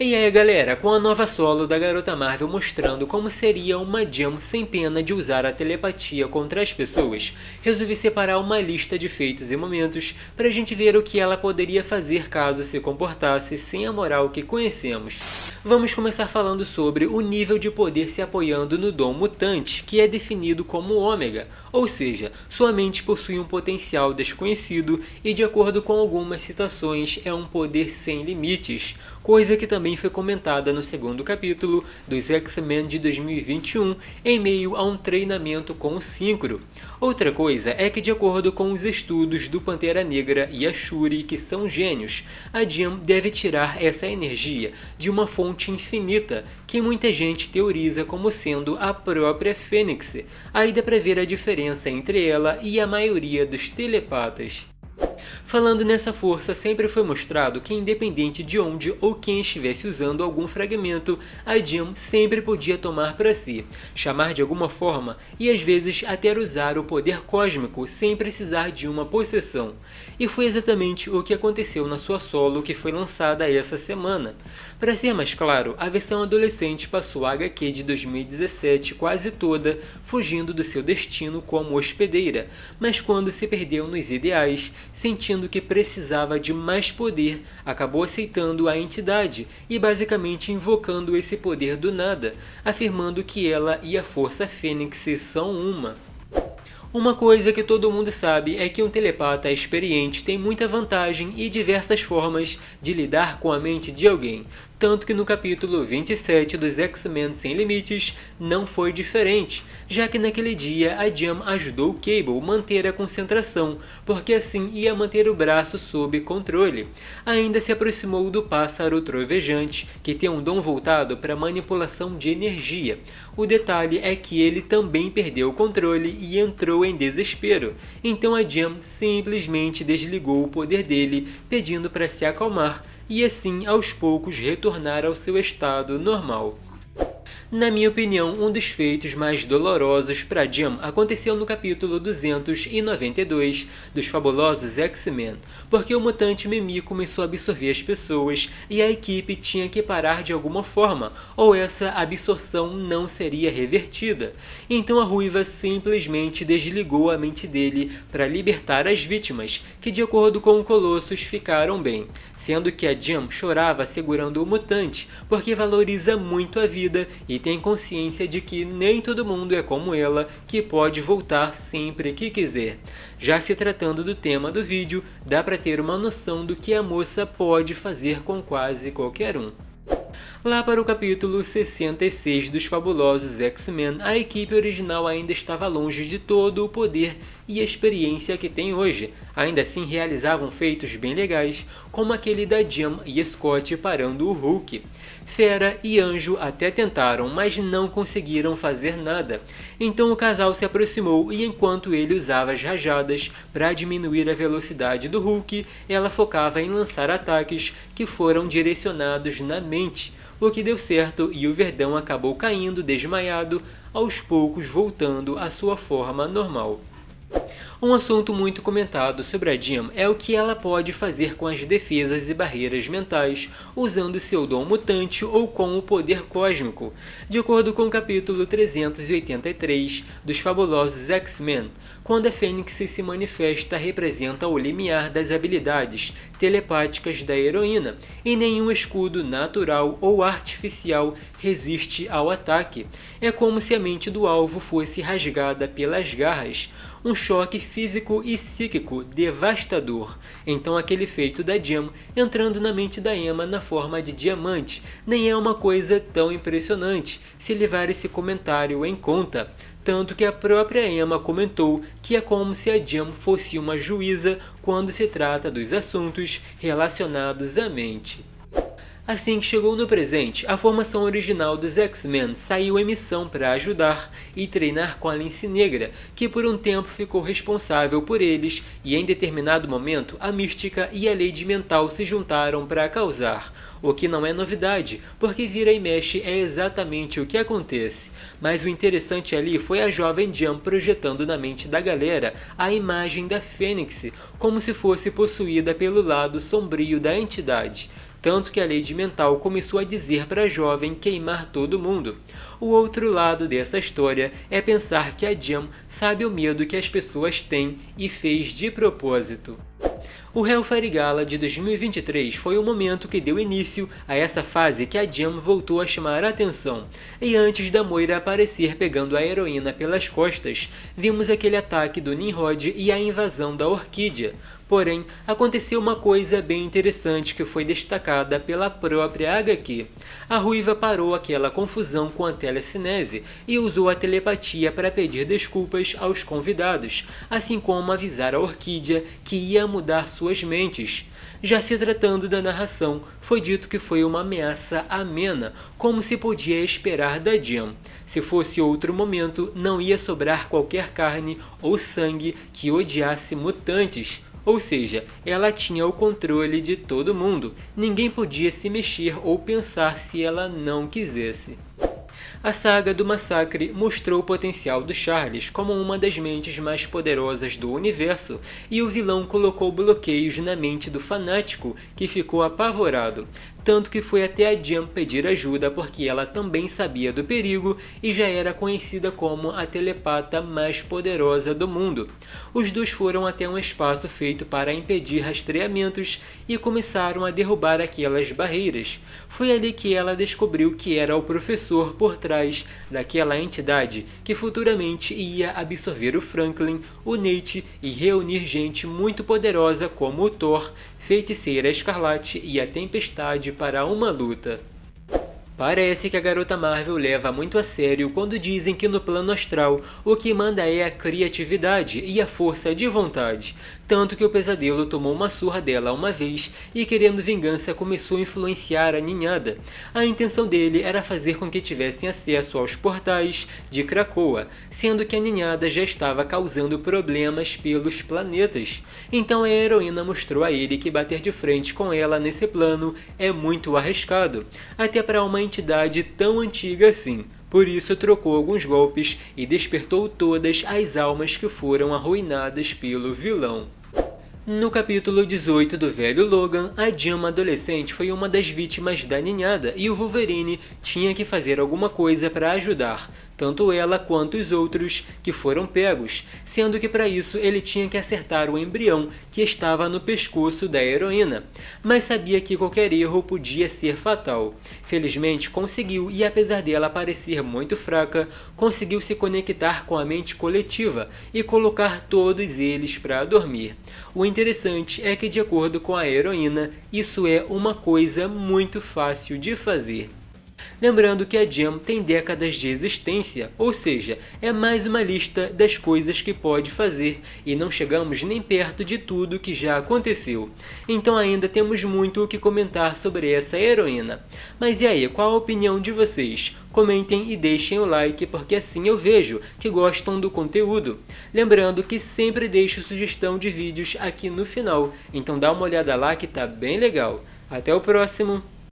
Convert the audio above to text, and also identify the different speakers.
Speaker 1: E aí galera, com a nova solo da Garota Marvel mostrando como seria uma Jam sem pena de usar a telepatia contra as pessoas, resolvi separar uma lista de feitos e momentos pra gente ver o que ela poderia fazer caso se comportasse sem a moral que conhecemos. Vamos começar falando sobre o nível de poder se apoiando no dom mutante, que é definido como ômega, ou seja, sua mente possui um potencial desconhecido e, de acordo com algumas citações, é um poder sem limites, coisa que também foi comentada no segundo capítulo dos X-Men de 2021, em meio a um treinamento com o Synchro. Outra coisa é que, de acordo com os estudos do Pantera Negra e a Shuri, que são gênios, a Jam deve tirar essa energia de uma fonte infinita, que muita gente teoriza como sendo a própria Fênix. Aí dá pra ver a diferença entre ela e a maioria dos telepatas. Falando nessa força, sempre foi mostrado que, independente de onde ou quem estivesse usando algum fragmento, a Jam sempre podia tomar para si, chamar de alguma forma e às vezes até usar o poder cósmico sem precisar de uma possessão. E foi exatamente o que aconteceu na sua solo que foi lançada essa semana. Para ser mais claro, a versão adolescente passou a HQ de 2017 quase toda fugindo do seu destino como hospedeira, mas quando se perdeu nos ideais, sentindo que precisava de mais poder, acabou aceitando a entidade e basicamente invocando esse poder do nada, afirmando que ela e a Força Fênix são uma. Uma coisa que todo mundo sabe é que um telepata experiente tem muita vantagem e diversas formas de lidar com a mente de alguém, tanto que no capítulo 27 dos X-Men Sem Limites não foi diferente, já que naquele dia a Jam ajudou Cable a manter a concentração, porque assim ia manter o braço sob controle. Ainda se aproximou do pássaro trovejante, que tem um dom voltado para manipulação de energia. O detalhe é que ele também perdeu o controle e entrou em desespero, então a Jam simplesmente desligou o poder dele, pedindo para se acalmar, e assim aos poucos retornar ao seu estado normal. Na minha opinião, um dos feitos mais dolorosos para Jam aconteceu no capítulo 292 dos Fabulosos X-Men, porque o mutante Mimi começou a absorver as pessoas e a equipe tinha que parar de alguma forma, ou essa absorção não seria revertida. Então a Ruiva simplesmente desligou a mente dele para libertar as vítimas, que de acordo com o Colossus ficaram bem, sendo que a Jam chorava segurando o mutante, porque valoriza muito a vida e tem consciência de que nem todo mundo é como ela, que pode voltar sempre que quiser. Já se tratando do tema do vídeo, dá para ter uma noção do que a moça pode fazer com quase qualquer um. Lá para o capítulo 66 dos Fabulosos X-Men, a equipe original ainda estava longe de todo o poder e a experiência que tem hoje. Ainda assim realizavam feitos bem legais, como aquele da Jam e Scott parando o Hulk. Fera e Anjo até tentaram, mas não conseguiram fazer nada. Então o casal se aproximou e enquanto ele usava as rajadas para diminuir a velocidade do Hulk, ela focava em lançar ataques que foram direcionados na mente, o que deu certo e o Verdão acabou caindo desmaiado, aos poucos voltando à sua forma normal. Um assunto muito comentado sobre a Jam é o que ela pode fazer com as defesas e barreiras mentais, usando seu dom mutante ou com o poder cósmico. De acordo com o capítulo 383 dos Fabulosos X-Men, quando a Fênix se manifesta representa o limiar das habilidades telepáticas da heroína, e nenhum escudo natural ou artificial resiste ao ataque. É como se a mente do alvo fosse rasgada pelas garras. Um choque físico e psíquico devastador. Então aquele feito da Jam entrando na mente da Emma na forma de diamante nem é uma coisa tão impressionante se levar esse comentário em conta. Tanto que a própria Emma comentou que é como se a Jam fosse uma juíza quando se trata dos assuntos relacionados à mente. Assim que chegou no presente, a formação original dos X-Men saiu em missão para ajudar e treinar com a Lince Negra, que por um tempo ficou responsável por eles, e em determinado momento a Mística e a Lady Mental se juntaram para causar. O que não é novidade, porque vira e mexe é exatamente o que acontece. Mas o interessante ali foi a jovem Jam projetando na mente da galera a imagem da Fênix, como se fosse possuída pelo lado sombrio da entidade. tanto que a Lady Mental começou a dizer para a jovem queimar todo mundo. O outro lado dessa história é pensar que a Jam sabe o medo que as pessoas têm e fez de propósito. O Hellfire Gala de 2023 foi o momento que deu início a essa fase que a Jam voltou a chamar a atenção, e antes da Moira aparecer pegando a heroína pelas costas, vimos aquele ataque do Nimrod e a invasão da Orquídea. Porém, aconteceu uma coisa bem interessante que foi destacada pela própria HQ. A Ruiva parou aquela confusão com a telecinese e usou a telepatia para pedir desculpas aos convidados, assim como avisar a Orquídea que ia mudar suas mentes. Já se tratando da narração, foi dito que foi uma ameaça amena, como se podia esperar da Jam. Se fosse outro momento, não ia sobrar qualquer carne ou sangue que odiasse mutantes. Ou seja, ela tinha o controle de todo mundo, ninguém podia se mexer ou pensar se ela não quisesse. A saga do massacre mostrou o potencial do Charles como uma das mentes mais poderosas do universo, e o vilão colocou bloqueios na mente do fanático, que ficou apavorado. Tanto que foi até a Jam pedir ajuda porque ela também sabia do perigo e já era conhecida como a telepata mais poderosa do mundo. Os dois foram até um espaço feito para impedir rastreamentos e começaram a derrubar aquelas barreiras. Foi ali que ela descobriu que era o professor por trás daquela entidade que futuramente ia absorver o Franklin, o Nate e reunir gente muito poderosa como o Thor, Feiticeira Escarlate e a Tempestade para uma luta. Parece que a garota Marvel leva muito a sério quando dizem que no plano astral o que manda é a criatividade e a força de vontade, tanto que o Pesadelo tomou uma surra dela uma vez e, querendo vingança, começou a influenciar a ninhada. A intenção dele era fazer com que tivessem acesso aos portais de Krakoa, sendo que a ninhada já estava causando problemas pelos planetas. Então a heroína mostrou a ele que bater de frente com ela nesse plano é muito arriscado, até para uma entidade tão antiga assim. Por isso trocou alguns golpes e despertou todas as almas que foram arruinadas pelo vilão. No capítulo 18 do velho Logan, a Jam adolescente foi uma das vítimas da ninhada e o Wolverine tinha que fazer alguma coisa para ajudar, tanto ela quanto os outros que foram pegos, sendo que para isso ele tinha que acertar o embrião que estava no pescoço da heroína, mas sabia que qualquer erro podia ser fatal. Felizmente conseguiu e, apesar dela parecer muito fraca, conseguiu se conectar com a mente coletiva e colocar todos eles para dormir. O interessante é que, de acordo com a heroína, isso é uma coisa muito fácil de fazer. Lembrando que a Jam tem décadas de existência, ou seja, é mais uma lista das coisas que pode fazer, e não chegamos nem perto de tudo que já aconteceu. Então ainda temos muito o que comentar sobre essa heroína. Mas e aí, qual a opinião de vocês? Comentem e deixem o like, porque assim eu vejo que gostam do conteúdo. Lembrando que sempre deixo sugestão de vídeos aqui no final, então dá uma olhada lá que tá bem legal. Até o próximo!